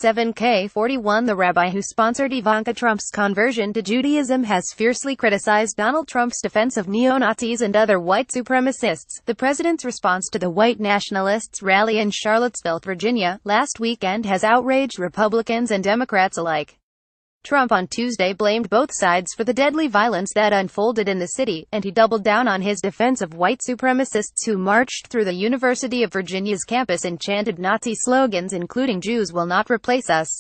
7K41 The rabbi who sponsored Ivanka Trump's conversion to Judaism has fiercely criticized Donald Trump's defense of neo-Nazis and other white supremacists. The president's response to the white nationalists' rally in Charlottesville, Virginia, last weekend has outraged Republicans and Democrats alike. Trump on Tuesday blamed both sides for the deadly violence that unfolded in the city, and he doubled down on his defense of white supremacists who marched through the University of Virginia's campus and chanted Nazi slogans including "Jews will not replace us."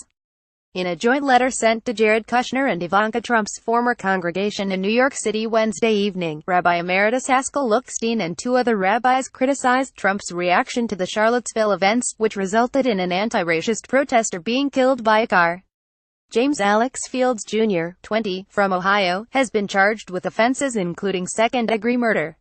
In a joint letter sent to Jared Kushner and Ivanka Trump's former congregation in New York City Wednesday evening, Rabbi Emeritus Haskell Lookstein and two other rabbis criticized Trump's reaction to the Charlottesville events, which resulted in an anti-racist protester being killed by a car. James Alex Fields Jr., 20, from Ohio, has been charged with offenses including second-degree murder.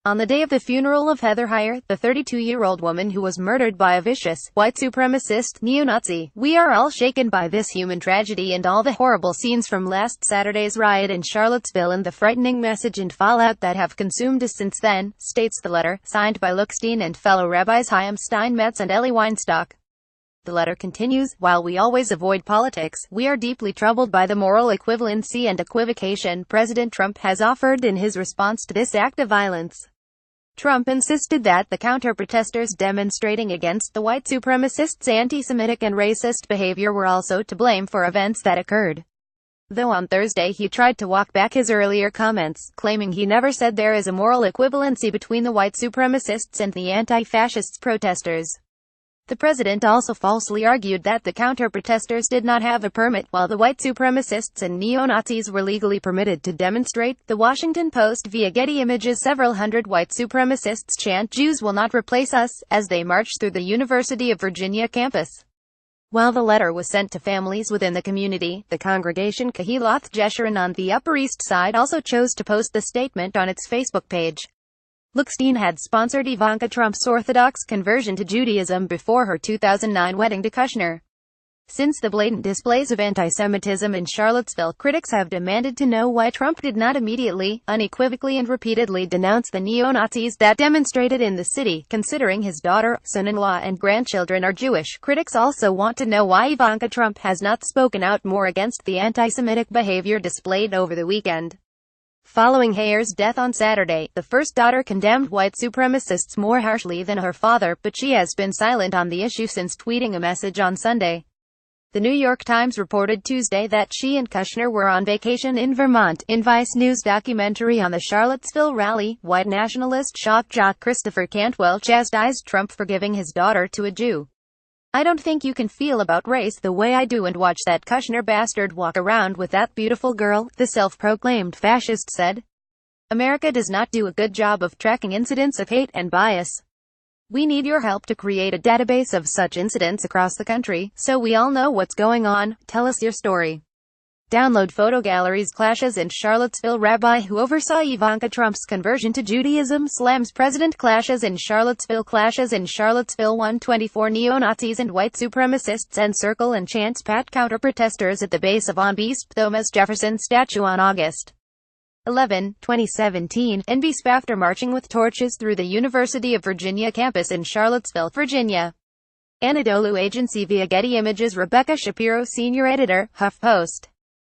On the day of the funeral of Heather Heyer, the 32-year-old woman who was murdered by a vicious, white supremacist, neo-Nazi, we are all shaken by this human tragedy and all the horrible scenes from last Saturday's riot in Charlottesville and the frightening message and fallout that have consumed us since then, states the letter, signed by Lookstein and fellow rabbis Chaim Steinmetz and Eli Weinstock. The letter continues, while we always avoid politics, we are deeply troubled by the moral equivalency and equivocation President Trump has offered in his response to this act of violence. Trump insisted that the counter-protesters demonstrating against the white supremacists' anti-Semitic and racist behavior were also to blame for events that occurred. Though on Thursday he tried to walk back his earlier comments, claiming he never said there is a moral equivalency between the white supremacists and the anti-fascist protesters. The president also falsely argued that the counter-protesters did not have a permit, while the white supremacists and neo-Nazis were legally permitted to demonstrate. The Washington Post via Getty Images several hundred white supremacists chant "Jews will not replace us" as they march through the University of Virginia campus. While the letter was sent to families within the community, the congregation Kehilath Jeshurun on the Upper East Side also chose to post the statement on its Facebook page. Lookstein had sponsored Ivanka Trump's Orthodox conversion to Judaism before her 2009 wedding to Kushner. Since the blatant displays of anti-Semitism in Charlottesville, critics have demanded to know why Trump did not immediately, unequivocally and repeatedly denounce the neo-Nazis that demonstrated in the city, considering his daughter, son-in-law and grandchildren are Jewish. Critics also want to know why Ivanka Trump has not spoken out more against the anti-Semitic behavior displayed over the weekend. Following Heyer's death on Saturday, the first daughter condemned white supremacists more harshly than her father, but she has been silent on the issue since tweeting a message on Sunday. The New York Times reported Tuesday that she and Kushner were on vacation in Vermont. In Vice News documentary on the Charlottesville rally, white nationalist shock jock Christopher Cantwell chastised Trump for giving his daughter to a Jew. "I don't think you can feel about race the way I do and watch that Kushner bastard walk around with that beautiful girl," the self-proclaimed fascist said. "America does not do a good job of tracking incidents of hate and bias. We need your help to create a database of such incidents across the country, so we all know what's going on. Tell us your story." Download photo galleries. Clashes in Charlottesville. Rabbi who oversaw Ivanka Trump's conversion to Judaism slams president. Clashes in Charlottesville. 124 neo-Nazis and white supremacists encircle and chant "Pat" counter-protesters at the base of Beast Thomas Jefferson statue on August 11, 2017, and Beast after marching with torches through the University of Virginia campus in Charlottesville, Virginia. Anadolu Agency via Getty Images. Rebecca Shapiro, senior editor, HuffPost.